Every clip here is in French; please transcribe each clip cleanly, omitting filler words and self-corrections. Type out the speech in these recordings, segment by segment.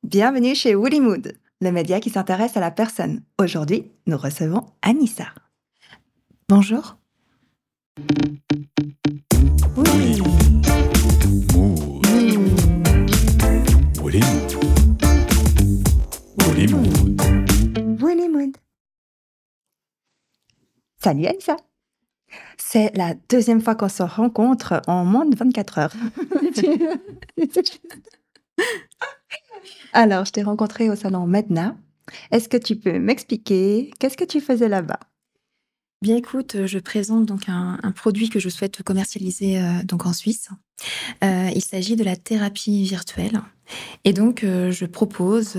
Bienvenue chez Woolly Mood, le média qui s'intéresse à la personne. Aujourd'hui, nous recevons Anissa. Bonjour. Woolly Oui. Mood. Woolly Mood. Woolly Mood. Woolly Mood. Salut Anissa. C'est la deuxième fois qu'on se rencontre en moins de 24 heures. Alors, je t'ai rencontré au salon Medna. Est-ce que tu peux m'expliquer qu'est-ce que tu faisais là-bas? Bien écoute, je présente donc un produit que je souhaite commercialiser, donc en Suisse. Il s'agit de la thérapie virtuelle et donc je propose,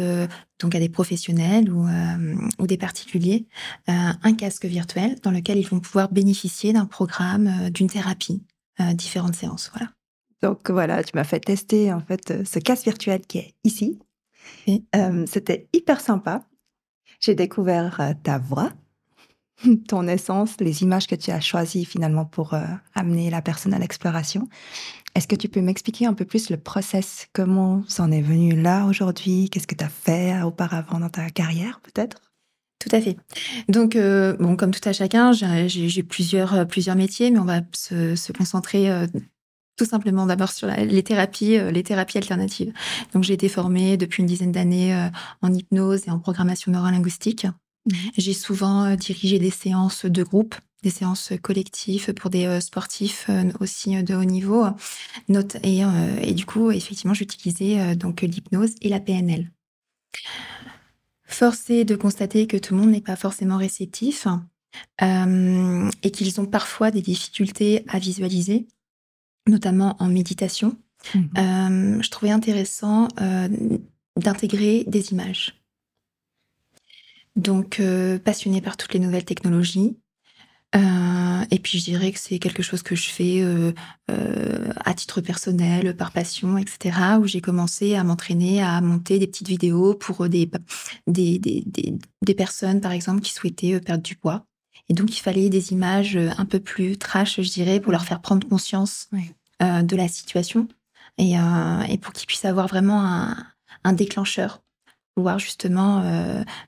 donc à des professionnels ou des particuliers, un casque virtuel dans lequel ils vont pouvoir bénéficier d'un programme, d'une thérapie, différentes séances, voilà. Donc voilà, tu m'as fait tester en fait ce casque virtuel qui est ici. Et C'était hyper sympa. J'ai découvert ta voix, ton essence, les images que tu as choisies finalement pour amener la personne à l'exploration. Est-ce que tu peux m'expliquer un peu plus le process? Comment ça en est venu là aujourd'hui? Qu'est-ce que tu as fait auparavant dans ta carrière peut-être? tout à fait. Donc bon, comme tout à chacun, j'ai plusieurs métiers, mais on va se concentrer, tout simplement d'abord sur les thérapies alternatives. Donc j'ai été formée depuis une dizaine d'années, en hypnose et en programmation neurolinguistique. Mhm. J'ai souvent, dirigé des séances de groupe, des séances collectives pour des, sportifs, aussi, de haut niveau, et du coup, effectivement, j'utilisais, donc l'hypnose et la PNL. Force est de constater que tout le monde n'est pas forcément réceptif, et qu'ils ont parfois des difficultés à visualiser, notamment en méditation. Mhm. Je trouvais intéressant, d'intégrer des images. Donc, passionnée par toutes les nouvelles technologies, et puis je dirais que c'est quelque chose que je fais, à titre personnel, par passion et cetera, où j'ai commencé à m'entraîner à monter des petites vidéos pour, des personnes, par exemple, qui souhaitaient, perdre du poids et donc il fallait des images, un peu plus trash, je dirais, pour leur faire prendre conscience, Oui. de la situation et pour qu'ils puissent avoir vraiment un déclencheur, pouvoir justement,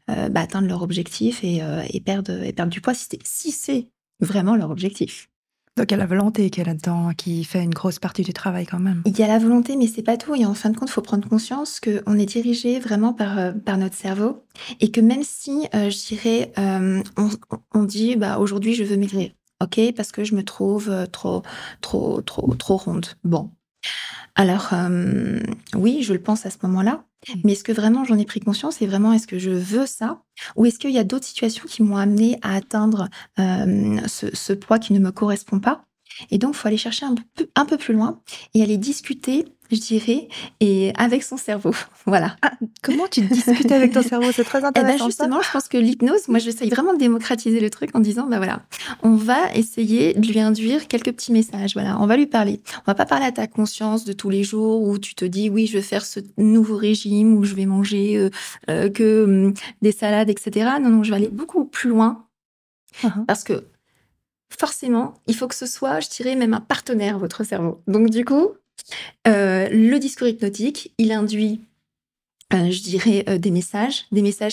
atteindre leur objectif et perdre du poids si c'est vraiment leur objectif. Donc il y a la volonté qui est là-dedans, qui fait une grosse partie du travail quand même. Il y a la volonté, mais c'est pas tout et en fin de compte, il faut prendre conscience qu'on est dirigé vraiment par notre cerveau et que même si, je dirais, on dit: «Bah, aujourd'hui, je veux maigrir». OK, parce que je me trouve, trop ronde. Bon, alors, oui, je le pense à ce moment-là, Mmh. mais est-ce que vraiment j'en ai pris conscience et vraiment est-ce que je veux ça? Ou est-ce qu'il y a d'autres situations qui m'ont amenée à atteindre, ce poids qui ne me correspond pas? Et donc, il faut aller chercher un peu plus loin et aller discuter, je dirais, et avec son cerveau, voilà. Ah, comment tu discutes avec ton cerveau? C'est très Et ben intéressant ça. justement, je pense que l'hypnose, moi, j'essaye vraiment de démocratiser le truc en disant: «Bah, voilà, on va essayer de lui induire quelques petits messages, voilà, on va lui parler. On va pas parler à ta conscience de tous les jours où tu te dis: "Oui, je vais faire ce nouveau régime où je vais manger, que, des salades et cetera". Non, non, je vais aller beaucoup plus loin Mmh. parce que forcément, il faut que ce soit, je dirais, même un partenaire, votre cerveau. Donc du coup, le discours hypnotique, il induit je dirais, des messages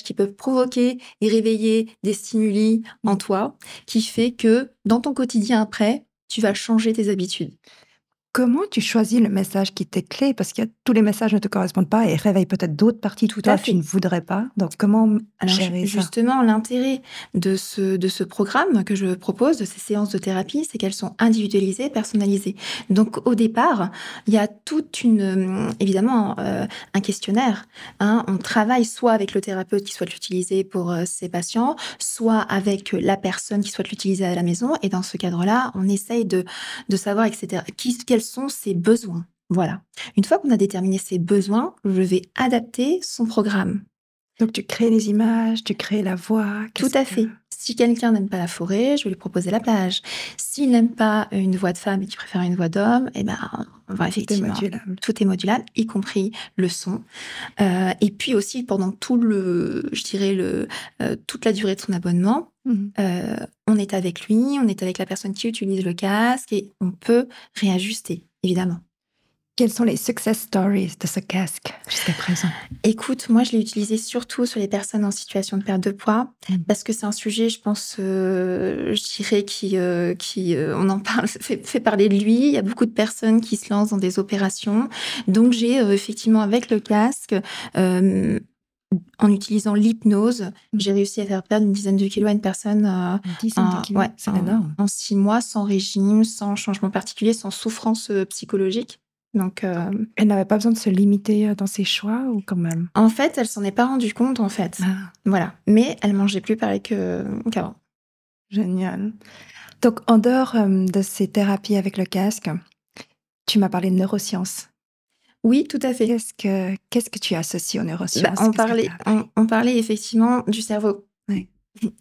qui peuvent provoquer et réveiller des stimuli en Mmh. toi, qui fait que dans ton quotidien après, tu vas changer tes habitudes. Comment tu choisis le message qui t'est clé? Parce que tous les messages ne te correspondent pas et réveillent peut-être d'autres parties de Tout à toi que tu fait. ne voudrais pas. Donc comment Alors gérer ça? justement, l'intérêt de ce programme que je propose, de ces séances de thérapie, c'est qu'elles sont individualisées, personnalisées. Donc au départ, il y a toute évidemment, un questionnaire, hein. On travaille soit avec le thérapeute qui souhaite l'utiliser pour, ses patients, soit avec la personne qui souhaite l'utiliser à la maison et dans ce cadre-là, on essaye de savoir et cetera, quels sont ses besoins. Voilà. Une fois qu'on a déterminé ses besoins, je vais adapter son programme. Donc tu crées les images, tu crées la voix, Tout qu'est-ce à que fait. Si quelqu'un n'aime pas la forêt, je vais lui proposer la plage. S'il n'aime pas une voix de femme et qu'il préfère une voix d'homme, eh ben, on va tout est effectivement modulable? tout est modulable, y compris le son. Et puis aussi pendant je dirais toute la durée de son abonnement, Mmh. on est avec lui, on est avec la personne qui utilise le casque et on peut réajuster, évidemment. Quelles sont les success stories de ce casque jusqu'à présent? Écoute, moi, je l'ai utilisé surtout sur les personnes en situation de perte de poids, parce que c'est un sujet, je pense, je dirais, on en parle, fait parler de lui. Il y a beaucoup de personnes qui se lancent dans des opérations. Donc, j'ai effectivement, avec le casque, euh, en utilisant l'hypnose, j'ai réussi à faire perdre une dizaine de kilos à une personne Une dizaine de kilos, ouais, c'est énorme. en 6 mois, sans régime, sans changement particulier, sans souffrance psychologique. Donc, Elle n'avait pas besoin de se limiter dans ses choix ou quand même? en fait, elle s'en est pas rendue compte, en fait. Ah, Voilà. Mais elle mangeait plus pareil qu'avant. génial. Donc, en dehors de ces thérapies avec le casque, tu m'as parlé de neurosciences. Oui, tout à fait. Qu'est-ce que tu associes aux Bah, neurosciences? on Qu'est-ce que tu parlait, as appris? on parlait effectivement du cerveau. Ouais.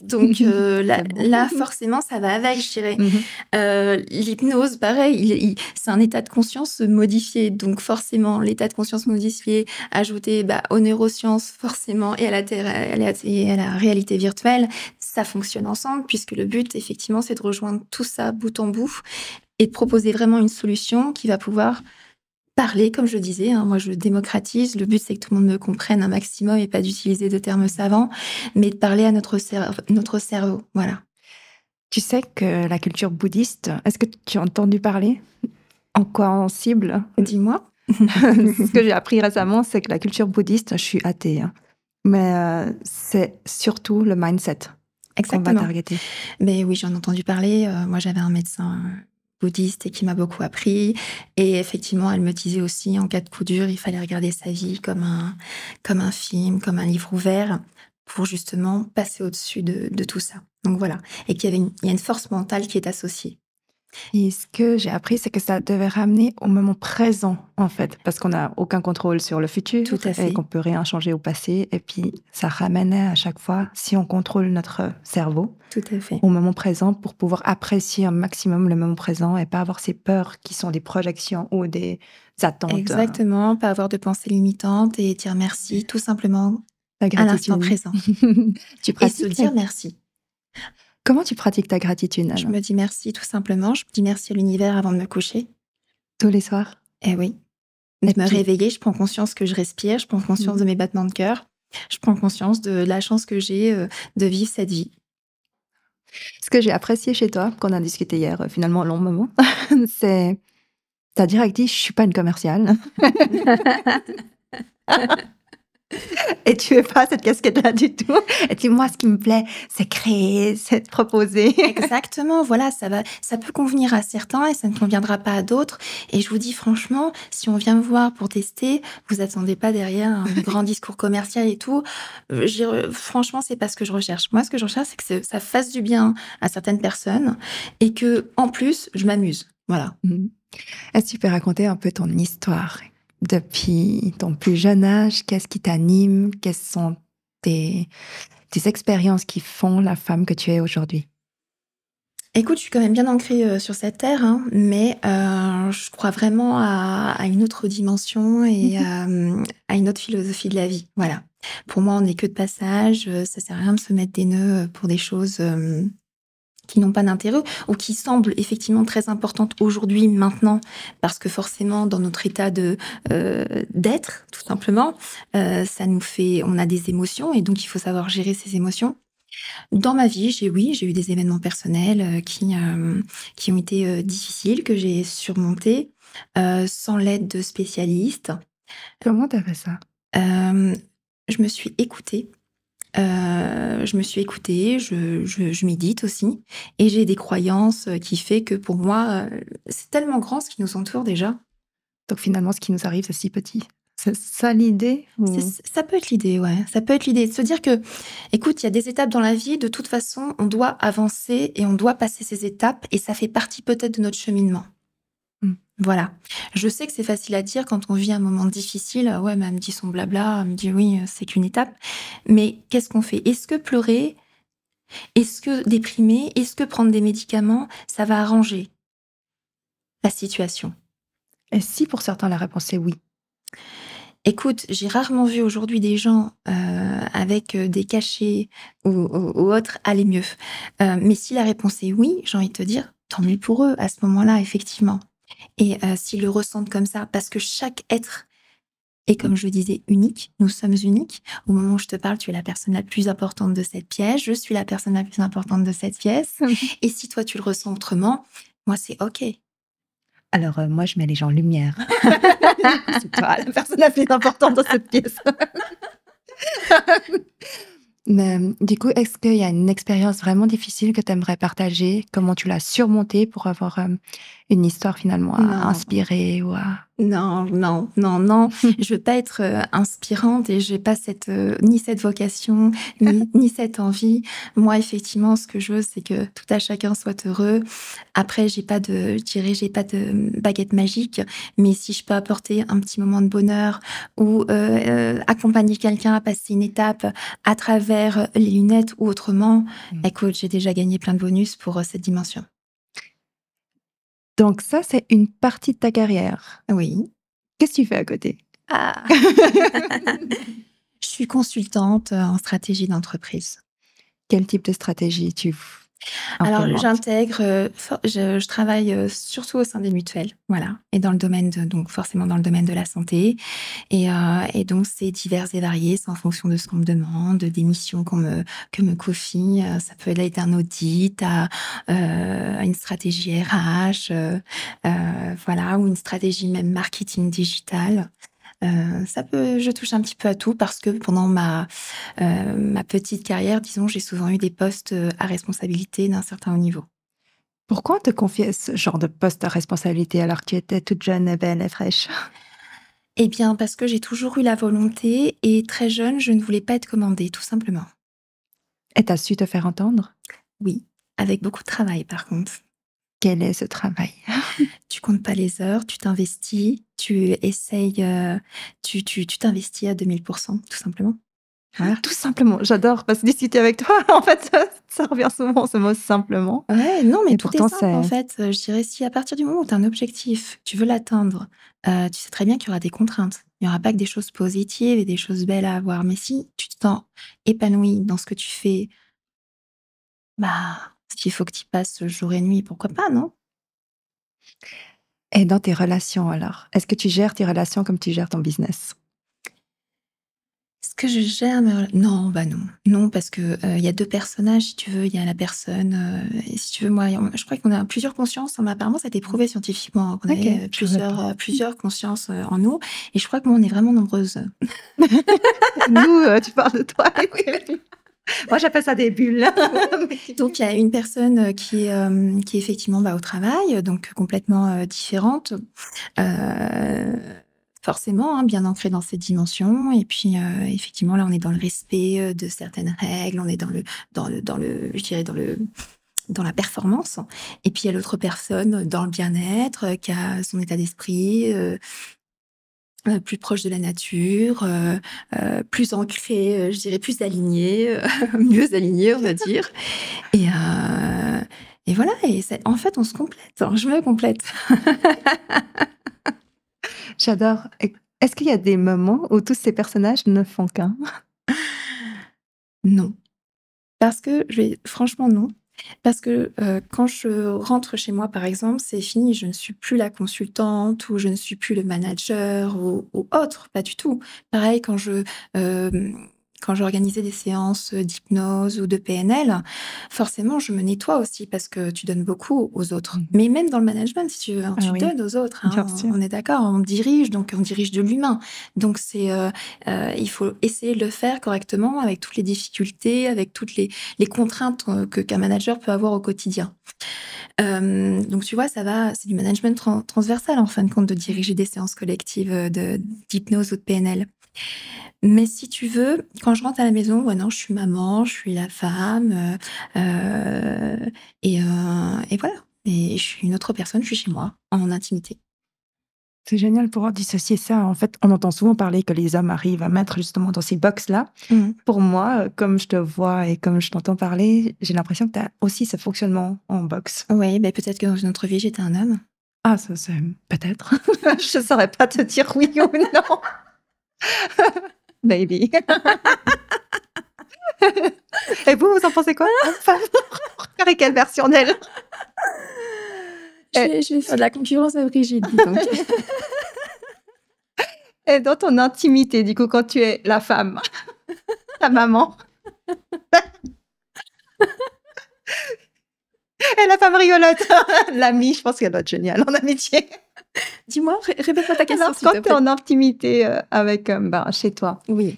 Donc là, C'est bon. là, forcément, ça va avec, je dirais. Mhm. L'hypnose, pareil, c'est un état de conscience modifié. Donc forcément, l'état de conscience modifié, ajouté aux neurosciences, forcément, et à la réalité virtuelle, ça fonctionne ensemble, puisque le but, effectivement, c'est de rejoindre tout ça bout en bout et de proposer vraiment une solution qui va pouvoir parler, comme je disais, hein. Moi, je démocratise. Le but, c'est que tout le monde me comprenne un maximum et pas d'utiliser de termes savants, mais de parler à notre cerveau. Voilà. Tu sais que la culture bouddhiste, est-ce que tu as entendu parler? En quoi en cible? Dis-moi. Ce que j'ai appris récemment, c'est que la culture bouddhiste, je suis athée, hein, mais c'est surtout le mindset qu'on va Exactement. targeter. Mais oui, j'en ai entendu parler. Moi, j'avais un médecin bouddhiste et qui m'a beaucoup appris. Et effectivement, elle me disait aussi, en cas de coup dur, il fallait regarder sa vie comme un film, comme un livre ouvert, pour justement passer au-dessus de tout ça. Donc voilà. Et il y a une force mentale qui est associée. Et ce que j'ai appris, c'est que ça devait ramener au moment présent, en fait, parce qu'on n'a aucun contrôle sur le futur Tout à et fait. qu'on peut rien changer au passé. Et puis, ça ramenait à chaque fois, si on contrôle notre cerveau, Tout à fait. au moment présent pour pouvoir apprécier un maximum le moment présent et pas avoir ces peurs qui sont des projections ou des attentes. Exactement. Pas avoir de pensées limitantes et dire merci, tout simplement, La à l'instant gratitude. présent. Tu Et se pratiques dire merci. Comment tu pratiques ta gratitude, Je alors? me dis merci, tout simplement. Je dis merci à l'univers avant de me coucher. Tous les soirs? Eh oui. Et De me puis, réveiller, je prends conscience que je respire, je prends conscience de mes battements de cœur, je prends conscience de la chance que j'ai de vivre cette vie. ce que j'ai apprécié chez toi, qu'on a discuté hier, finalement, un long moment, c'est tu as direct dit: «Je suis pas une commerciale». Et tu veux pas cette casquette-là du tout. Et puis moi, ce qui me plaît, c'est créer, c'est de proposer. Exactement, voilà, ça peut convenir à certains et ça ne conviendra pas à d'autres. Et je vous dis franchement, si on vient me voir pour tester, vous attendez pas derrière un grand discours commercial et tout. Franchement, c'est pas ce que je recherche. Moi, ce que je recherche, c'est que ça fasse du bien à certaines personnes et que, en plus, je m'amuse. Voilà. Mmh. Est-ce que tu peux raconter un peu ton histoire? Depuis ton plus jeune âge, qu'est-ce qui t'anime? Quelles sont tes expériences qui font la femme que tu es aujourd'hui? Écoute, je suis quand même bien ancrée sur cette terre, hein, mais je crois vraiment à une autre dimension et à une autre philosophie de la vie. Voilà. Pour moi, on n'est que de passage. Ça sert à rien de se mettre des nœuds pour des choses qui n'ont pas d'intérêt ou qui semblent effectivement très importantes aujourd'hui, maintenant, parce que forcément, dans notre état d'être, tout simplement, on a des émotions et donc il faut savoir gérer ces émotions. Dans ma vie, j'ai eu des événements personnels qui ont été difficiles, que j'ai surmontés sans l'aide de spécialistes. Comment tu as fait ça? Euh, je me suis écoutée. Je médite aussi. Et j'ai des croyances qui fait que pour moi, c'est tellement grand ce qui nous entoure déjà. Donc finalement, ce qui nous arrive, c'est si petit. C'est ça l'idée? Ça peut être l'idée, ouais. Ça peut être l'idée de se dire que, écoute, il y a des étapes dans la vie, de toute façon, on doit avancer et on doit passer ces étapes et ça fait partie peut-être de notre cheminement. Voilà. Je sais que c'est facile à dire quand on vit un moment difficile. Ouais, mais elle me dit son blabla, elle me dit oui, c'est qu'une étape. Mais qu'est-ce qu'on fait? Est-ce que pleurer, est-ce que déprimer, est-ce que prendre des médicaments, ça va arranger la situation? Et si pour certains, la réponse est oui? Écoute, j'ai rarement vu aujourd'hui des gens avec des cachets ou autres aller mieux. Mais si la réponse est oui, j'ai envie de te dire, tant mieux pour eux à ce moment-là, effectivement. Et s'ils le ressentent comme ça, parce que chaque être est, comme je le disais, unique. Nous sommes uniques. Au moment où je te parle, tu es la personne la plus importante de cette pièce. Je suis la personne la plus importante de cette pièce. Et si toi, tu le ressens autrement, moi, c'est OK. Alors, moi, je mets les gens en lumière. C'est toi, la personne la plus importante dans cette pièce. Mais du coup, est-ce qu'il y a une expérience vraiment difficile que tu aimerais partager? Comment tu l'as surmontée pour avoir une histoire finalement à Non. inspirer ou à... Non, non, non, non. Je veux pas être inspirante et j'ai pas ni cette vocation, ni cette envie. Moi, effectivement, ce que je veux, c'est que tout à chacun soit heureux. Après, j'ai pas de baguette magique, mais si je peux apporter un petit moment de bonheur ou accompagner quelqu'un à passer une étape à travers les lunettes ou autrement, écoute, j'ai déjà gagné plein de bonus pour cette dimension. Donc ça, c'est une partie de ta carrière. Oui. Qu'est-ce que tu fais à côté? Ah. Je suis consultante en stratégie d'entreprise. Quel type de stratégie tu Alors, implémentes? j'intègre, je travaille surtout au sein des mutuelles, voilà, et dans le domaine donc forcément dans le domaine de la santé. Et donc, c'est divers et varié, c'est en fonction de ce qu'on me demande, des missions que me confie. Ça peut aller d'un audit à une stratégie RH, voilà, ou une stratégie même marketing digital. Je touche un petit peu à tout parce que pendant ma petite carrière, disons, j'ai souvent eu des postes à responsabilité d'un certain haut niveau. Pourquoi on te confiait ce genre de poste à responsabilité alors que tu étais toute jeune et belle et fraîche? Eh bien, parce que j'ai toujours eu la volonté et très jeune, je ne voulais pas être commandée, tout simplement. Et tu as su te faire entendre? Oui, avec beaucoup de travail par contre. Quel est ce travail? Tu comptes pas les heures, tu t'investis, tu essayes, tu t'investis à 2000%, tout simplement. Voilà. Tout simplement, j'adore parce que discuter avec toi, en fait, ça revient souvent ce mot simplement. Ouais, non, mais Et tout est pourtant, simple en c'est... fait. Je dirais si à partir du moment où tu as un objectif, tu veux l'atteindre, tu sais très bien qu'il y aura des contraintes. Il n'y aura pas que des choses positives et des choses belles à avoir. Mais si tu te sens épanoui dans ce que tu fais, bah, s'il faut que tu y passes jour et nuit, pourquoi pas, non? Et dans tes relations alors? Est-ce que tu gères tes relations comme tu gères ton business? Est-ce que je gère non, bah, non. Non, parce que, il y a 2 personnages, si tu veux. Il y a la personne, et si tu veux, moi, je crois qu'on a plusieurs consciences, hein, mais apparemment, ça a été prouvé scientifiquement qu'on OK, avait, je savais pas. plusieurs consciences, en nous et je crois que moi, on est vraiment nombreuses. Nous, tu parles de toi. Moi, j'appelle ça des bulles. Donc il y a une personne, qui est effectivement, bah, au travail, donc complètement, différente, heu, forcément, hein, bien ancrée dans cette dimension et puis, effectivement, là, on est dans le respect, de certaines règles, on est dans le je dirais dans la performance et puis il y a l'autre personne dans le bien-être, qui a son état d'esprit, plus proche de la nature, plus ancrée, je dirais plus alignée, mieux alignée, on va dire et heu et voilà et c'est en fait, on se complète, hein, je me complète. J'adore. Et est-ce qu'il y a des moments où tous ces personnages ne font qu'un? Non, parce que franchement non, parce que, quand je rentre chez moi, par exemple, c'est fini, je ne suis plus la consultante ou je ne suis plus le manager ou autre, pas du tout. Pareil hem, quand j'organisais des séances, d'hypnose ou de PNL, forcément je me nettoie aussi parce que tu donnes beaucoup aux autres. Mmh. Mais même dans le management, si tu veux, hein, Ah tu oui, donnes aux autres, bien hein, sûr. on est d'accord, on dirige, donc on dirige de l'humain. Donc il faut essayer de le faire correctement avec toutes les difficultés, avec toutes les contraintes, qu'un manager peut avoir au quotidien. Donc tu vois, c'est du management transversal en fin de compte de diriger des séances collectives, d'hypnose ou de PNL. Mais si tu veux, quand je rentre à la maison, ouais, non, je suis maman, je suis la femme, et voilà. Et je suis une autre personne, je suis chez moi, en intimité. C'est génial de pouvoir dissocier ça. En fait, on entend souvent parler que les hommes arrivent à mettre justement dans ces box-là. Mmh. Pour moi, comme je te vois et comme je t'entends parler, j'ai l'impression que tu as aussi ce fonctionnement en box. Ouais, beh, peut-être que dans une autre vie, j'étais un homme. Ah, ça, c'est peut-être. Je saurais pas te dire oui ou non. Maybe. Et vous en pensez quoi? Homme, femme? Quelle version d'elle? Et, Je vais faire de la concurrence à Brigitte, dis donc. et dans ton intimité, du coup, quand tu es la femme, ta maman, et la femme rigolote, l'amie, je pense qu'elle doit être géniale en amitié. Dis-moi, répète-moi ta question, Alors, s'il te quand tu es plaît. en intimité avec, chez toi, Oui.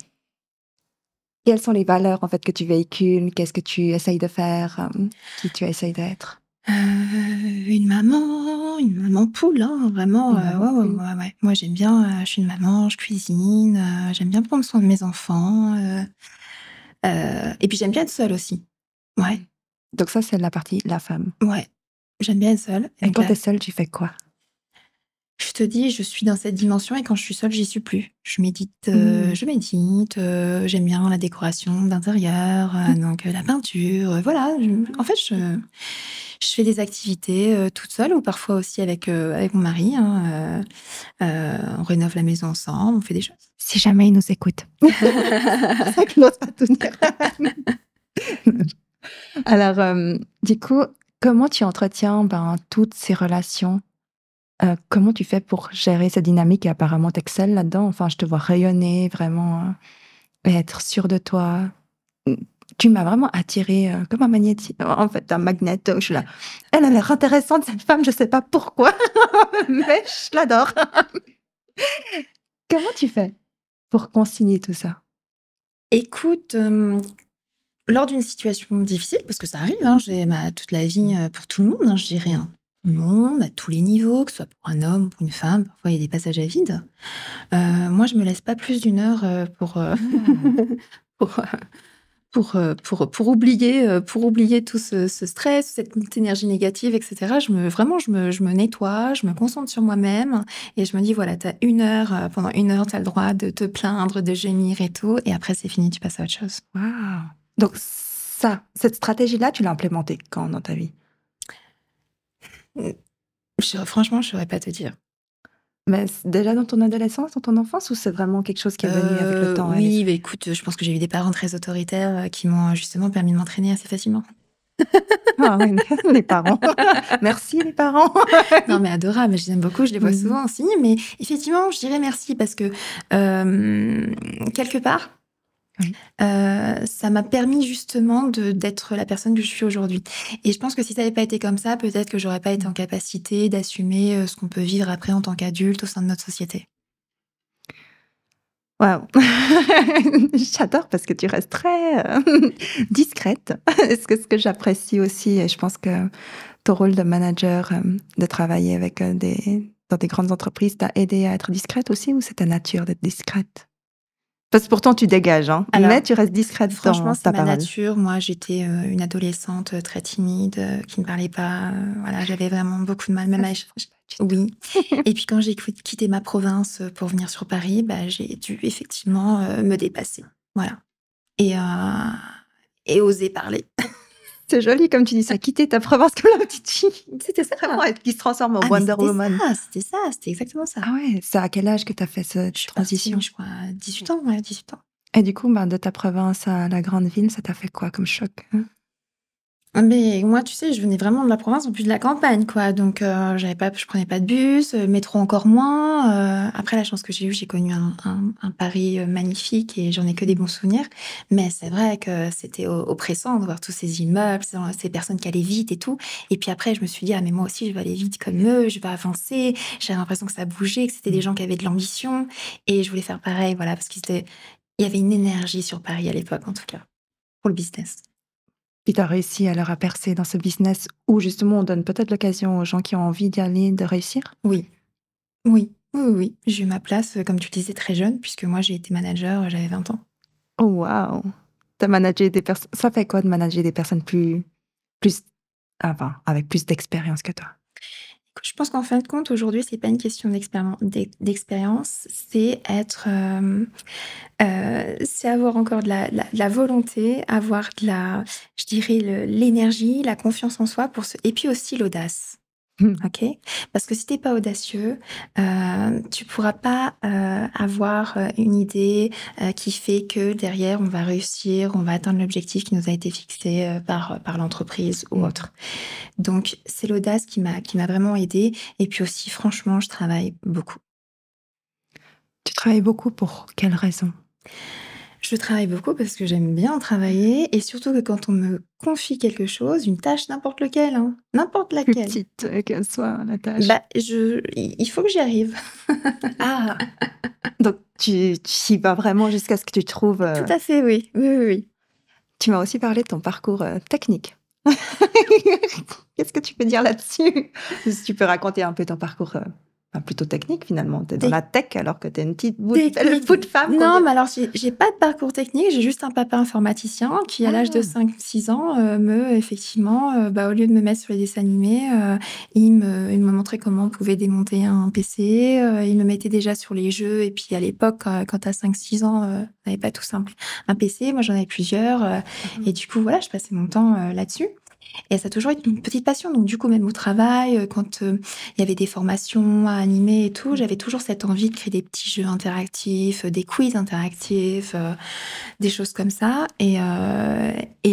quelles sont les valeurs en fait que tu véhicules? Qu'est-ce que tu essayes de faire? Qui tu essayes d'être? Une maman poule, hein, vraiment. Une maman Ouais, ouais, cool. ouais, ouais. Moi, j'aime bien, je suis une maman, je cuisine, j'aime bien prendre soin de mes enfants. Et puis, j'aime bien être seule aussi. Ouais, Donc ça, c'est la partie la femme. ouais. J'aime bien être seule. Et Et donc quand tu là, es seule, tu fais quoi? je te dis, je suis dans cette dimension et quand je suis seule, j'y suis plus. Mmh. Je médite, j'aime bien la décoration d'intérieur, donc la peinture, voilà. En fait, je fais des activités toute seule ou parfois aussi avec mon mari, hein. On rénove la maison ensemble, on fait des choses. Si jamais il nous écoute. C'est ça que je n'ose pas tout dire. Alors, du coup, comment tu entretiens toutes ces relations? Comment tu fais pour gérer cette dynamique? Et apparemment, tu excelles là-dedans. Enfin, je te vois rayonner, vraiment et être sûre de toi. Mmh, tu m'as vraiment attirée comme un en fait, un magnet. Je suis là. Elle a l'air intéressante, cette femme, je ne sais pas pourquoi, mais je l'adore. Comment tu fais pour concilier tout ça? Écoute, lors d'une situation difficile, parce que ça arrive, hein, j'ai toute la vie pour tout le monde, hein, je dirais, hein. Tout le monde, à tous les niveaux, que ce soit pour un homme, pour une femme, parfois il y a des passages à vide. Moi, je me laisse pas plus d'une heure pour, pour oublier tout ce stress, cette énergie négative, etc. Je me nettoie, je me concentre sur moi-même et je me dis, voilà, t'as une heure, pendant une heure, t'as le droit de te plaindre, de gémir et tout. Et après, c'est fini, tu passes à autre chose. Waouh! Donc ça, cette stratégie-là, tu l'as implémentée quand dans ta vie? Franchement, je saurais pas te dire. Mais déjà dans ton adolescence, dans ton enfance, ou c'est vraiment quelque chose qui est venu avec le temps et Oui, bah écoute, je pense que j'ai eu des parents très autoritaires qui m'ont justement permis de m'entraîner assez facilement. Ah ouais, les parents. Merci les parents. Non, mais adorables, je les aime beaucoup, je les vois Mmh. souvent aussi. Mais effectivement, je dirais merci parce que quelque part, Oui. ça m'a permis justement d'être la personne que je suis aujourd'hui. Et je pense que si ça n'avait pas été comme ça, peut-être que j'aurais pas été en capacité d'assumer ce qu'on peut vivre après en tant qu'adulte au sein de notre société. Waouh! J'adore parce que tu restes très, discrète. Ce que j'apprécie aussi et je pense que ton rôle de manager, de travailler avec, dans des grandes entreprises t'a aidé à être discrète aussi ou c'est ta nature d'être discrète? Parce que pourtant tu dégages, hein, mais Alors, tu restes discrète franchement, dans c'est ta ma parole. nature. Moi, j'étais une adolescente très timide, qui ne parlait pas. Voilà, j'avais vraiment beaucoup de mal, même Ça à se voit pas du tout. oui. Et puis quand j'ai quitté ma province pour venir sur Paris, bah, j'ai dû effectivement me dépasser. Voilà. Et, et oser parler. C'est joli comme tu dis ça, quitter ta province comme la petite fille. C'était ça. Vraiment elle qui se transforme en Ah, mais Wonder Woman. c'était ça, c'était exactement ça. Ah ouais, c'est à quel âge que tu as fait cette Je suis partie, transition? je crois, à 18 ans, ouais, 18 ans. Et du coup, de ta province à la grande ville, ça t'a fait quoi comme choc, hein? Mais moi, tu sais, je venais vraiment de la province, en plus de la campagne, quoi. Donc, je prenais pas de bus, métro encore moins. Après, la chance que j'ai eue, j'ai connu un Paris magnifique et j'en ai que des bons souvenirs. Mais c'est vrai que c'était oppressant de voir tous ces immeubles, ces personnes qui allaient vite et tout. Et puis après, je me suis dit, ah, mais moi aussi, je vais aller vite comme eux, je vais avancer. J'avais l'impression que ça bougeait, que c'était des gens qui avaient de l'ambition. Et je voulais faire pareil, voilà, parce il y avait une énergie sur Paris à l'époque, en tout cas, pour le business. Puis tu as réussi alors à percer dans ce business où justement on donne peut-être l'occasion aux gens qui ont envie d'y aller de réussir? Oui. Oui, oui, oui, oui. J'ai eu ma place, comme tu disais, très jeune, puisque moi, j'ai été manager, j'avais 20 ans. Oh waouh! Tu as managé des personnes, ça fait quoi de manager des personnes plus enfin, avec plus d'expérience que toi? Je pense qu'en fin de compte, aujourd'hui, c'est pas une question d'expérience, c'est c'est avoir encore de la volonté, avoir je dirais l'énergie, la confiance en soi et puis aussi l'audace. OK? Parce que si tu es pas audacieux, tu pourras pas, avoir, une idée, qui fait que derrière on va réussir, on va atteindre l'objectif qui nous a été fixé, par l'entreprise ou Mmh. autre. Donc c'est l'audace qui m'a vraiment aidée et puis aussi franchement, je travaille beaucoup. Tu travailles beaucoup pour quelle raison? Je travaille beaucoup parce que j'aime bien travailler et surtout que quand on me confie quelque chose, une tâche n'importe lequel, hein, n'importe Plus laquelle, petite, qu'elle soit, la tâche. bah, il faut que j'y arrive. Ah! Donc tu y vas vraiment jusqu'à ce que tu trouves, Tout à fait, oui. Oui, oui, oui. tu m'as aussi parlé de ton parcours, technique. Qu'est-ce que tu peux dire là-dessus? Si tu peux raconter un peu ton parcours, plutôt technique finalement. Tu es dans Tec la tech alors que tu es une petite belle Technique. bout de femme qu'on Non, dirait. mais alors j'ai pas de parcours technique, j'ai juste un papa informaticien qui, à l'âge de Ah! 5 6 ans, me effectivement, au lieu de me mettre sur les dessins animés, il me montrait comment on pouvait démonter un PC, il me mettait déjà sur les jeux et puis à l'époque, quand tu as 5-6 ans, on n'avait pas tous un PC. Moi, j'en avais plusieurs, Mmh. et du coup, voilà, je passais mon temps, là-dessus. Et ça a toujours été une petite passion. Donc, du coup, même au travail, quand il y avait des formations à animer et tout, Mmh. j'avais toujours cette envie de créer des petits jeux interactifs, des quiz interactifs, des choses comme ça. Et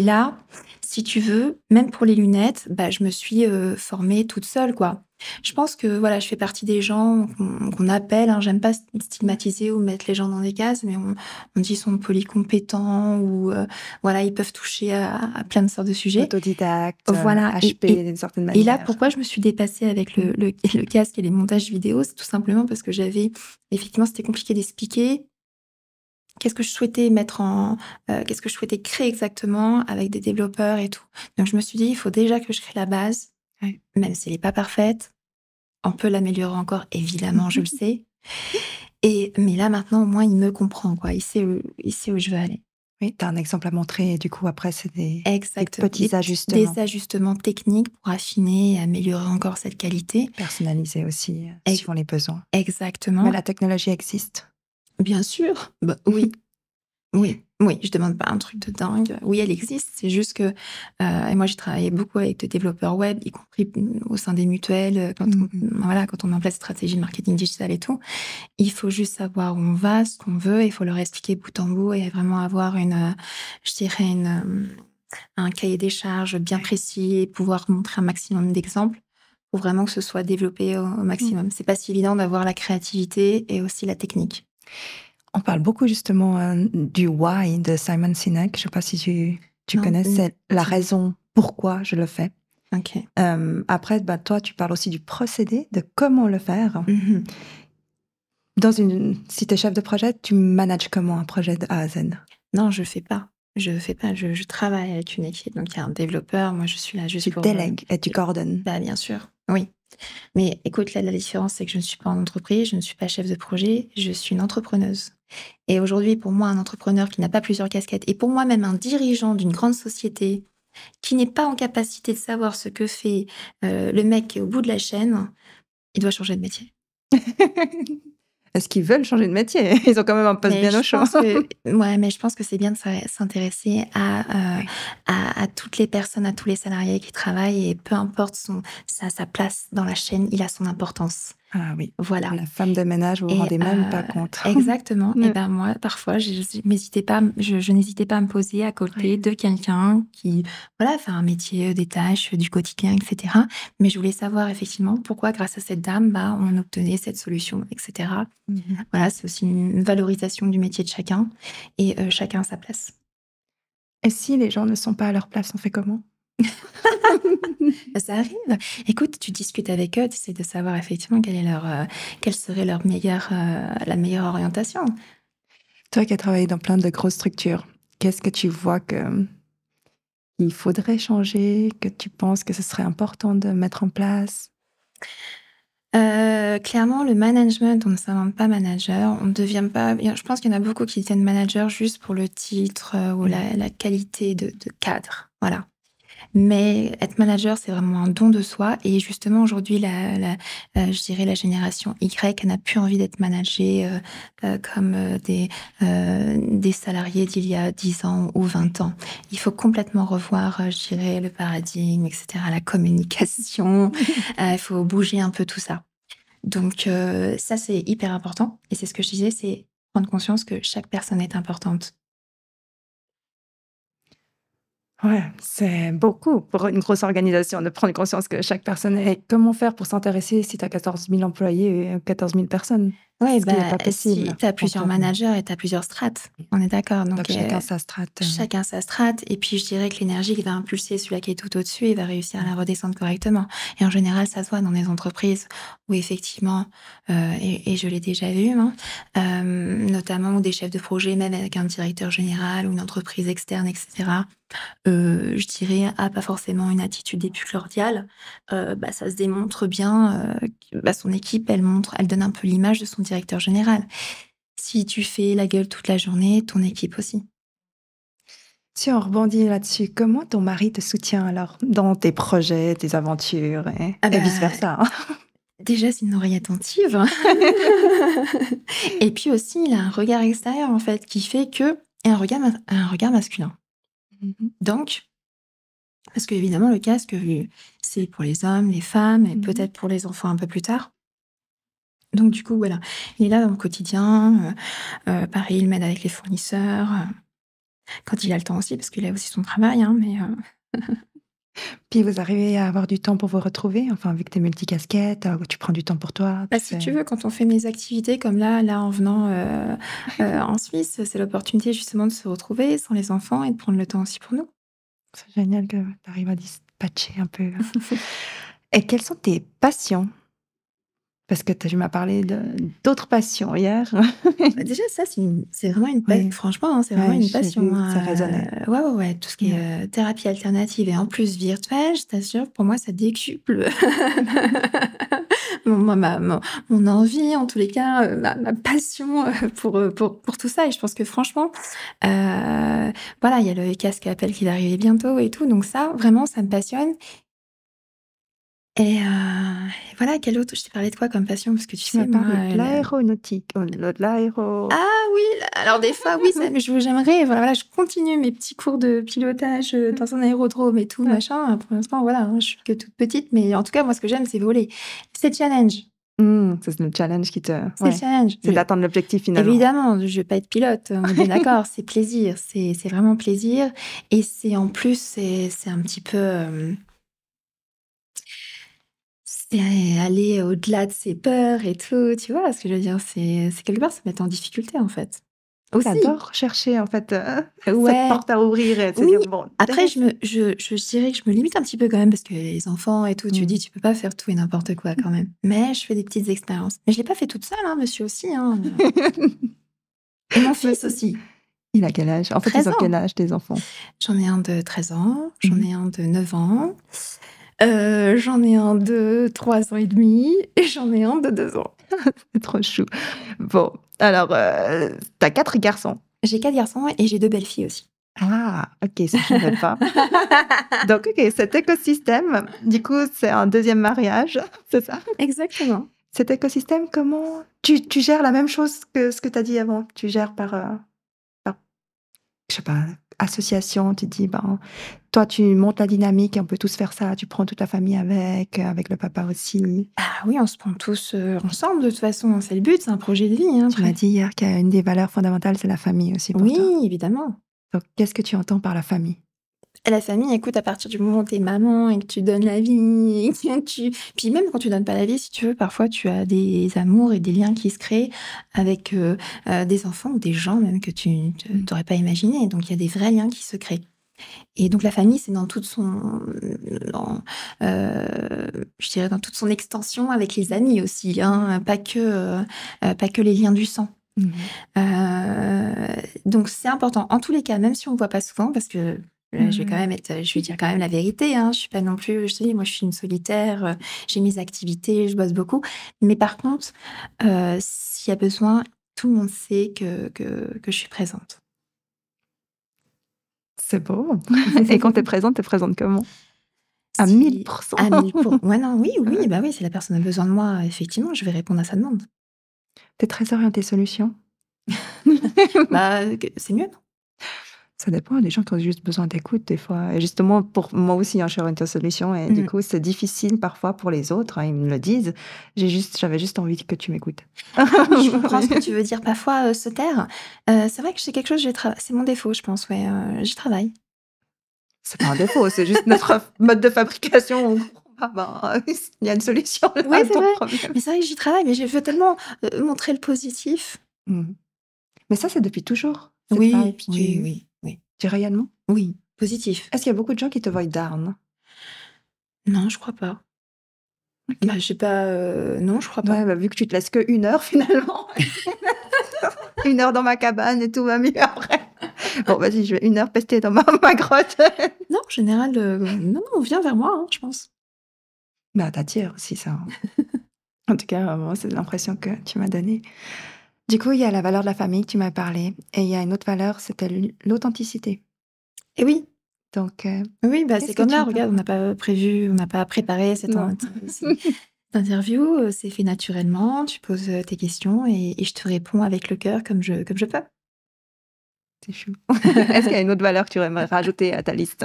là, si tu veux, même pour les lunettes, bah, je me suis formée toute seule, quoi. Je pense que voilà, je fais partie des gens qu'on appelle, hein, j'aime pas stigmatiser ou mettre les gens dans des cases, mais on dit qu'ils sont polycompétents ou voilà, ils peuvent toucher à plein de sortes de sujets. Autodidacte, Voilà. HP d'une certaine Et là, manière. pourquoi je me suis dépassée avec Mmh. le casque et les montages vidéo, c'est tout simplement parce que j'avais effectivement, c'était compliqué d'expliquer qu'est-ce que je souhaitais qu'est-ce que je souhaitais créer exactement avec des développeurs et tout. Donc je me suis dit: «Il faut déjà que je crée la base, Ouais. même si elle est pas parfaite, on peut l'améliorer encore, évidemment, je le sais». Mais là, maintenant, au moins, il me comprend, quoi. Il sait où je veux aller. Oui, tu as un exemple à montrer et du coup après c'est des Exactement. petits ajustements Des ajustements techniques pour affiner et améliorer encore cette qualité. personnalisés aussi, Ex suivant les besoins. Mais exactement. la technologie existe. Bien sûr, bah, oui. Oui, oui, je demande pas un truc de dingue. Oui, elle existe, c'est juste que, et moi j'ai travaillé beaucoup avec des développeurs web, y compris, au sein des mutuelles, Mmh mh. voilà, quand on met en place des stratégies de marketing digital et tout. Il faut juste savoir où on va, ce qu'on veut, il faut leur expliquer bout en bout et vraiment avoir je dirais un cahier des charges bien Ouais. précis et pouvoir montrer un maximum d'exemples pour vraiment que ce soit développé au Mmh. maximum. C'est pas si évident d'avoir la créativité et aussi la technique. On parle beaucoup justement, du why de Simon Sinek. Je sais pas si tu Non? connais? C'est la Dis-moi. raison pourquoi je le fais. OK. Après, toi, tu parles aussi du procédé, de comment le faire. Mmh. Si tu es chef de projet, tu manages comment un projet de A à Z? Non, je fais pas. Je fais pas. Je travaille avec une équipe. Donc, il y a un développeur. Moi, je suis là juste Tu pour. délègues et tu coordonnes. Bah, bien sûr. Oui. Mais écoute, là, la différence, c'est que je ne suis pas en entreprise, je ne suis pas chef de projet, je suis une entrepreneuse. Et aujourd'hui, pour moi, un entrepreneur qui n'a pas plusieurs casquettes, et pour moi, même un dirigeant d'une grande société qui n'est pas en capacité de savoir ce que fait le mec qui est au bout de la chaîne, il doit changer de métier. Est-ce qu'ils veulent changer de métier? Ils ont quand même un poste Mais bien au je chaud. pense que ouais, mais je pense que c'est bien de s'intéresser Oui. à toutes les personnes, à tous les salariés qui travaillent et peu importe sa place dans la chaîne, il a son importance. Ah oui, Voilà. la femme de ménage, vous vous Et rendez même pas compte. exactement. Et Ouais. ben moi, parfois, je n'hésitais pas à me poser à côté Ouais. de quelqu'un qui, voilà, fait un métier, des tâches, du quotidien, et cetera. Mais je voulais savoir effectivement pourquoi, grâce à cette dame, bah, on obtenait cette solution, et cetera. Mmh mh. Voilà, c'est aussi une valorisation du métier de chacun et chacun a sa place. Et si les gens ne sont pas à leur place, on fait comment? Ça arrive. Écoute, tu discutes avec eux, tu essaies de savoir effectivement quelle serait la meilleure orientation. Toi qui as travaillé dans plein de grosses structures, qu'est-ce que tu vois que il faudrait changer, que tu penses que ce serait important de mettre en place? Clairement, le management, on ne s'invente pas manager, on ne devient pas je pense qu'il y en a beaucoup qui deviennent manager juste pour le titre, ou Mmh. la qualité de cadre, voilà. Mais être manager, c'est vraiment un don de soi. Et justement, aujourd'hui, je dirais la génération Y, elle n'a plus envie d'être managée comme des salariés d'il y a 10 ans ou 20 ans. Il faut complètement revoir, je dirais, le paradigme, etc., la communication. Il faut bouger un peu tout ça. Donc, ça, c'est hyper important. Et c'est ce que je disais, c'est prendre conscience que chaque personne est importante. Ouais, c'est beaucoup pour une grosse organisation de prendre conscience que chaque personne est... Comment faire pour s'intéresser si tu as 14 000 employés et 14 000 personnes? Ouais, Ce qui n'est bah, pas si possible tu as en plusieurs temps. managers et tu as plusieurs strates, on est d'accord. Donc Donc, chacun sa strate. chacun sa strate. Et puis, je dirais que l'énergie qui va impulser celui qui est tout au-dessus, il va réussir à la redescendre correctement. Et en général, ça se voit dans les entreprises où effectivement, et je l'ai déjà vu, hein, notamment où des chefs de projet, même avec un directeur général ou une entreprise externe, etc., je dirais, a pas forcément une attitude des plus cordiale, bah, ça se démontre bien, que, bah, son équipe, elle donne un peu l'image de son directeur général. Si tu fais la gueule toute la journée, ton équipe aussi. Si on rebondit là-dessus, comment ton mari te soutient alors dans tes projets, tes aventures Ah et bah, vice-versa? déjà, c'est une oreille attentive. Et puis aussi, il a un regard extérieur, en fait, qui fait que et un regard masculin. Mhm. Donc, parce qu'évidemment, le casque, c'est pour les hommes, les femmes et Mhm. peut-être pour les enfants un peu plus tard. Donc du coup, voilà, il est là dans le quotidien. Pareil, il m'aide avec les fournisseurs, quand il a le temps aussi, parce qu'il a aussi son travail, hein, mais Puis vous arrivez à avoir du temps pour vous retrouver, enfin, vu que tu es multicasquette, tu prends du temps pour toi, bah, tu si fais... tu veux, quand on fait mes activités comme là en venant, en Suisse, c'est l'opportunité justement de se retrouver sans les enfants et de prendre le temps aussi pour nous. C'est génial que tu arrives à dispatcher un peu. Et quelles sont tes passions? Parce que tu m'as parlé d'autres passions hier. Bah, déjà ça, c'est vraiment une pa Oui, franchement, hein, c'est vraiment ouais, une j'ai passion, vu, ça hein, résonnait. ouais, ouais, ouais, tout ce qui Ouais. est, thérapie alternative et en plus virtuelle, je t'assure, pour moi, ça décuple mon envie, en tous les cas, ma passion, pour tout ça et je pense que franchement, voilà, il y a le casque Apple qui va arriver bientôt et tout, donc ça, vraiment, ça me passionne et voilà, quelle autre je t'ai parlé de quoi comme passion? Parce que tu Tu m'as sais, moi, parlé de l'aéronautique, de l'aéro... ah oui, alors des fois, oui, ça, mais j'aimerais, voilà, je continue mes petits cours de pilotage dans un aérodrome et tout, Ouais. machin. Pour l'instant, voilà, hein, je suis que toute petite, mais en tout cas, moi, ce que j'aime, c'est voler. C'est challenge. C'est le challenge qui te... C'est Ouais, challenge. c'est d'atteindre l'objectif finalement. Évidemment, je vais pas être pilote, on est bien d'accord, c'est plaisir, c'est vraiment plaisir. Et c'est en plus, c'est un petit peu, c'est aller au-delà de ses peurs et tout, tu vois ce que je veux dire? C'est quelque part se mettre en difficulté, en fait. Aussi. J'adore chercher en fait, cette Ouais. porte à ouvrir et de se Oui, dire: «Bon, après dès» je dirais que je me limite un petit peu quand même parce que les enfants et tout, tu dis: «Tu peux pas faire tout et n'importe quoi quand même». Mais je fais des petites expériences. Mais je l'ai pas fait toute seule, hein, monsieur aussi, hein, et mon Mais fils aussi, il a quel âge? En fait, ils 13 ont quel ans. âge tes enfants? J'en ai un de 13 ans, j'en Mmh. ai un de 9 ans, j'en ai un de 3 ans et demi et j'en ai un de 2 ans. C'est trop chou. Bon, alors, tu 4 garçons? J'ai 4 garçons et j'ai 2 belles-filles aussi. Ah! OK, ça je savais pas. Donc OK, cet écosystème, du coup, c'est un deuxième mariage, c'est ça? Exactement. Cet écosystème, comment tu gères la même chose que ce que tu as dit avant? Tu gères par je sais pas, association, tu te dis: «Ben, toi, tu montes la dynamique et on peut tous faire ça». Tu prends toute la famille avec le papa aussi. Ah oui, on se prend tous, ensemble de toute façon, hein, c'est le but, c'est un projet de vie, hein, Tu m'as après. dit hier qu'une des valeurs fondamentales, c'est la famille aussi pour toi. Oui, évidemment. Donc qu'est-ce que tu entends par la famille? Et la famille, écoute, à partir du moment où tu es maman et que tu donnes la vie et que puis même quand tu donnes pas la vie, si tu veux, parfois tu as des amours et des liens qui se créent avec, des enfants ou des gens même que tu Mmh. t'aurais pas imaginé. Donc il y a des vrais liens qui se créent. Et donc la famille, c'est dans toute son dans, je dirais dans toute son extension avec les amis aussi, hein, pas que les liens du sang. Mmh. Donc c'est important. En tous les cas, même si on ne voit pas souvent, parce que je vais quand même je vais dire quand même la vérité, hein, je suis pas non plus, je te dis, moi je suis une solitaire, j'ai mes activités, je bosse beaucoup. Mais par contre, s'il y a besoin, tout le monde sait que je suis présente. C'est beau. Et quand tu es présente comment? À Si 1000%. à 1000 ouais, non, oui, Ouais. bah, oui, si la personne a besoin de moi, effectivement, je vais répondre à sa demande. Tu très orientée solution? Bah, que c'est mieux, non? Ça dépend, il y a des gens qui ont juste besoin d'écoute des fois et justement pour moi aussi, hein, je suis orientée solution et du Mmh. coup, c'est difficile parfois pour les autres, hein, ils me le disent. J'avais juste envie que tu m'écoutes. Oui, je comprends ce que tu veux dire. Parfois, se taire, c'est vrai que c'est quelque chose, c'est mon défaut, je pense, ouais, j'y travaille. C'est pas un défaut, c'est juste notre mode de fabrication. On comprend pas, ben, il y a une solution là Oui, à c'est ton vrai, problème. mais c'est vrai que j'y travaille, mais je veux tellement, montrer le positif. Mmh. Mais ça, c'est depuis toujours, cette Oui, vibe, oui, oui, oui, tu rayonnement? oui, positif. Est-ce qu'il y a beaucoup de gens qui te voient down? Non, je crois pas. OK. Bah, je sais pas, non, je crois pas. Ouais, bah, vu que tu te laisses que 1 heure finalement. 1 heure dans ma cabane et tout va mieux après. Bon, vas-y, je vais 1 heure pester dans ma grotte. Non, en général, non, non, viens vers moi, hein, je pense. Bah, t'attires aussi ça, hein. En tout cas, moi, c'est l'impression que tu m'as donnée. Du coup, il y a la valeur de la famille que tu m'as parlé et il y a une autre valeur, c'était l'authenticité. Et oui, Donc, oui, bah, c'est qu'est-ce que comme tu là, entends regarde, par on n'a pas préparé cette non. interview, c'est fait naturellement, tu poses, tes questions et je te réponds avec le cœur comme je peux. C'est chou. Est-ce qu'il y a une autre valeur que tu aimerais rajouter à ta liste?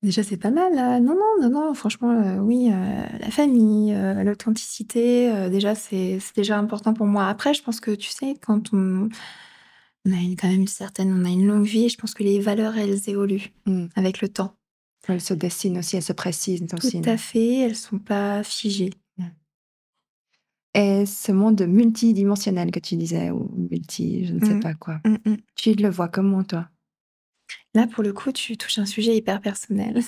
Déjà, c'est pas mal, non, non, non, non, franchement, oui, la famille, l'authenticité, déjà, c'est déjà important pour moi. Après, je pense que, tu sais, quand on a quand même on a une longue vie, je pense que les valeurs, elles évoluent Mmh. avec le temps. Elle se dessine aussi, elle se précise Tout aussi, à non? fait, elles sont pas figées. Mmh. Et ce monde multidimensionnel que tu disais ou multi je ne sais Mmh. pas quoi, Mmh mh. tu le vois comment toi? Là, pour le coup, tu touches un sujet hyper personnel.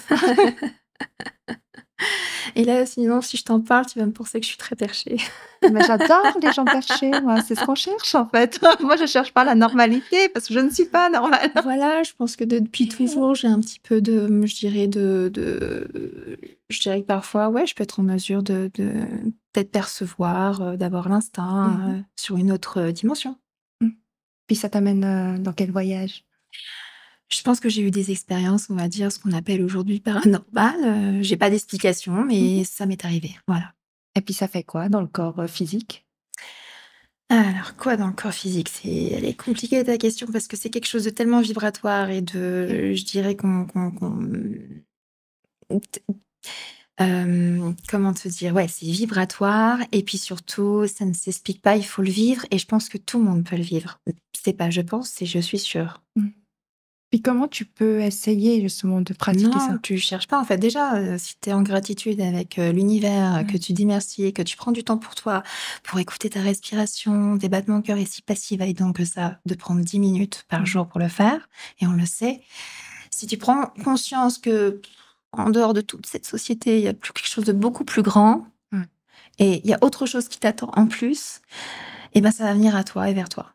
Et là, sinon, si je t'en parle, tu vas me penser que je suis très perchée. Mais j'adore les gens perchés, moi, c'est ce qu'on cherche en fait. Moi, je cherche pas la normalité parce que je ne suis pas normale. Voilà, je pense que depuis toujours, j'ai un petit peu je dirais je dirais que parfois, ouais, je peux être en mesure de peut-être percevoir, d'avoir l'instinct, Mmh. sur une autre, dimension. Mmh. Puis ça t'amène, dans quel voyage? Je pense que j'ai eu des expériences, on va dire, ce qu'on appelle aujourd'hui paranormales, j'ai pas d'explication, Mmh. mais ça m'est arrivé, voilà. Et puis ça fait quoi dans le corps, physique? Alors quoi dans le corps physique? Elle est compliquée ta question parce que c'est quelque chose de tellement vibratoire et OK. je dirais comment te dire? Ouais, c'est vibratoire et puis surtout, ça ne s'explique pas, il faut le vivre et je pense que tout le monde peut le vivre. C'est pas je pense, c'est je suis sûre. Mmh. Puis comment tu peux essayer justement de pratiquer Non, ça? tu cherches pas en fait. Déjà, si tu es en gratitude avec, l'univers, que Mmh. tu dis merci, que tu prends du temps pour toi, pour écouter ta respiration, tes battements de cœur et si évident que ça, de prendre 10 minutes par Mmh. jour pour le faire et on le sait. Si tu prends conscience que, en dehors de toute cette société, il y a plus quelque chose de beaucoup plus grand Ouais. et il y a autre chose qui t'attend en plus, et ben, ça va venir à toi et vers toi.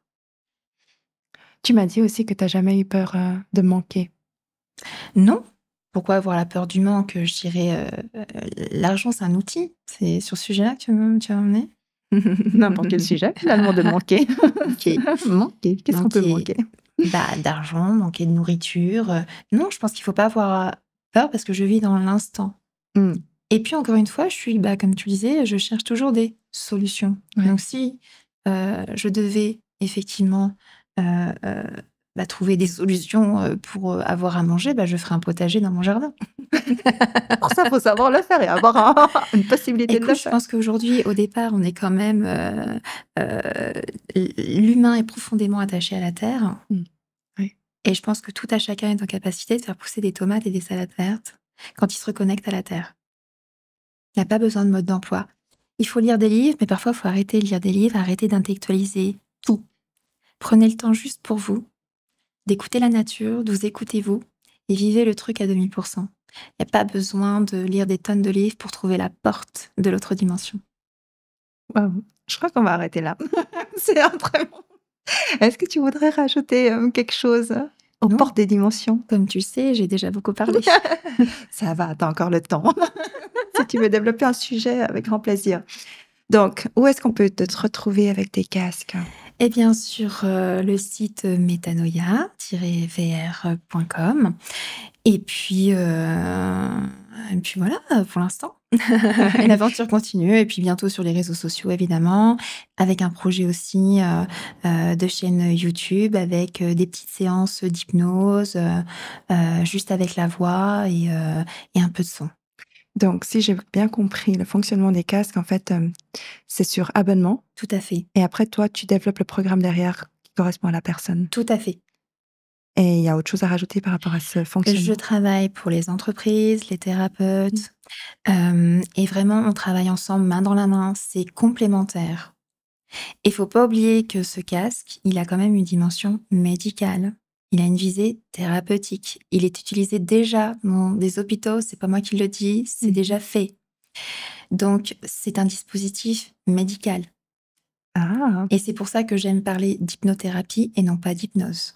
Tu m'as dit aussi que tu as jamais eu peur, de manquer. Non, pourquoi avoir la peur du manque? Je dirais, l'argent, c'est un outil. C'est sur ce sujet-là que tu veux m'emmener? N'importe quel sujet finalement de manquer. OK. Manquer, qu'est-ce qu'on peut Manquer, manquer? bah, d'argent, manquer de nourriture, non, je pense qu'il faut pas avoir, peur parce que je vis dans l'instant. Mmh. Et puis encore une fois, je suis, bah, comme tu disais, je cherche toujours des solutions. Ouais. Donc si, je devais effectivement, heu heu, bah, trouver des solutions, pour, avoir à manger, bah, je ferais un potager dans mon jardin. Pour ça, faut savoir le faire et avoir une possibilité de le Écoute, je faire. pense qu'aujourd'hui, au départ, on est quand même, l'humain est profondément attaché à la terre Mmh. Oui. et je pense que tout à chacun est en capacité de faire pousser des tomates et des salades vertes quand il se reconnecte à la terre. Il n'y a pas besoin de mode d'emploi. Il faut lire des livres, mais parfois, il faut arrêter de lire des livres, arrêter d'intellectualiser tout. Prenez le temps juste pour vous, d'écouter la nature, de vous écoutez vous et vivez le truc à 2000%. Il n'y a pas besoin de lire des tonnes de livres pour trouver la porte de l'autre dimension. Waouh, je crois qu'on va arrêter là. C'est un très bon est-ce que tu voudrais rajouter, quelque chose aux Non, portes des dimensions? comme tu le sais, j'ai déjà beaucoup parlé. Ça va, tu as encore le temps. Si tu veux développer un sujet, avec grand plaisir. Donc, où est-ce qu'on peut te retrouver avec tes casques? Et bien sur le site metanoia-vr.com Et puis voilà, pour l'instant. Et l'aventure continue. Et puis bientôt sur les réseaux sociaux, évidemment, avec un projet aussi de chaîne YouTube, avec des petites séances d'hypnose, juste avec la voix et un peu de son. Donc si j'ai bien compris le fonctionnement des casques, en fait, c'est sur abonnement Tout à fait. et après toi, tu développes le programme derrière qui correspond à la personne Tout à fait. et il y a autre chose à rajouter par rapport à ce Je fonctionnement? travaille pour les entreprises, les Mmh. thérapeutes, et vraiment, on travaille ensemble, main dans la main. C'est complémentaire. Il faut pas oublier que ce casque, il a quand même une dimension médicale. Il a une visée thérapeutique. Il est utilisé déjà dans des hôpitaux, c'est pas moi qui le dis, c'est Mmh. déjà fait. Donc, c'est un dispositif médical. Ah! Et c'est pour ça que j'aime parler d'hypnothérapie et non pas d'hypnose.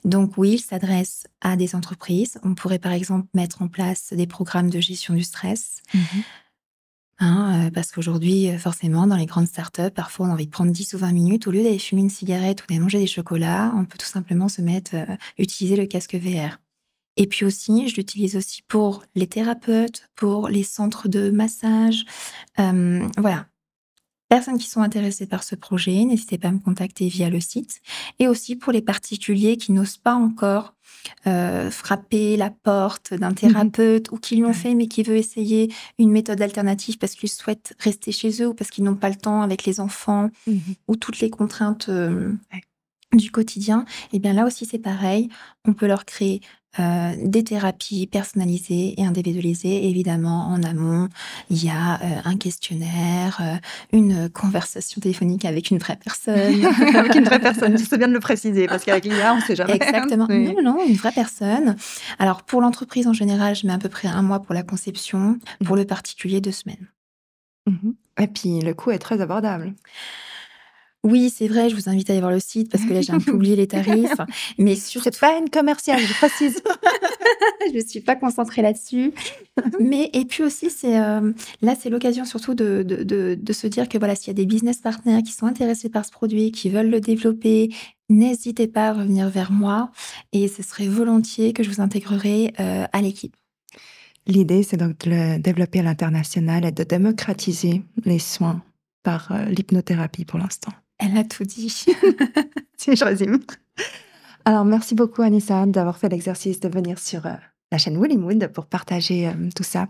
Donc oui, il s'adresse à des entreprises. On pourrait par exemple mettre en place des programmes de gestion du stress. Mmh. Hein, parce qu'aujourd'hui, forcément, dans les grandes startups, parfois, on a envie de prendre 10 ou 20 minutes. Au lieu d'aller fumer une cigarette ou d'aller manger des chocolats, on peut tout simplement se mettre, utiliser le casque VR. Et puis aussi, je l'utilise aussi pour les thérapeutes, pour les centres de massage. Voilà. Personnes qui sont intéressées par ce projet, n'hésitez pas à me contacter via le site. Et aussi pour les particuliers qui n'osent pas encore frapper la porte d'un Mmh. thérapeute ou qui l'ont Ouais. fait mais qui veut essayer une méthode alternative parce qu'ils souhaitent rester chez eux ou parce qu'ils n'ont pas le temps avec les enfants Mmh. ou toutes les contraintes Ouais. du quotidien. Et bien là aussi c'est pareil, on peut leur créer des thérapies personnalisées et individualisées. Et évidemment, en amont, il y a un questionnaire, une conversation téléphonique avec une vraie personne. Avec une vraie personne, c'est bien de le préciser parce qu'avec l'IA, on sait jamais. Exactement. Non, Oui. non, une vraie personne. Alors, pour l'entreprise en général, je mets à peu près 1 mois pour la conception. Mmh. Pour le particulier, 2 semaines. Mmh. Et puis le coût est très abordable. Oui, c'est vrai, je vous invite à aller voir le site parce que là, j'ai un peu oublié les tarifs. Mais C'est surtout, pas une commerciale, je précise. je ne suis pas concentrée là-dessus. Mais et puis aussi, là, c'est l'occasion surtout de se dire que voilà, s'il y a des business partners qui sont intéressés par ce produit, qui veulent le développer, n'hésitez pas à revenir vers moi et ce serait volontiers que je vous intégrerai, à l'équipe. L'idée, c'est donc de le développer à l'international et de démocratiser les soins par, l'hypnothérapie pour l'instant, Elle a tout dit. si je résume. Alors merci beaucoup Anissa d'avoir fait l'exercice de venir sur, la chaîne Woollymood pour partager, tout ça.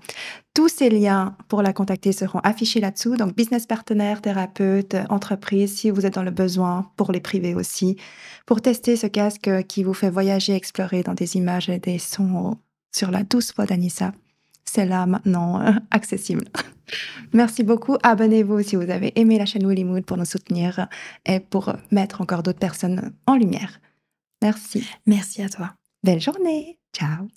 Tous ces liens pour la contacter seront affichés là-dessous, donc business partenaire, thérapeute, entreprise, si vous êtes dans le besoin, pour les privés aussi, pour tester ce casque, qui vous fait voyager, explorer dans des images et des sons sur la douce voix d'Anissa. C'est là maintenant, accessible. Merci beaucoup. Abonnez-vous si vous avez aimé la chaîne Woollymood pour nous soutenir et pour, mettre encore d'autres personnes en lumière. Merci. Merci à toi. Belle journée. Ciao.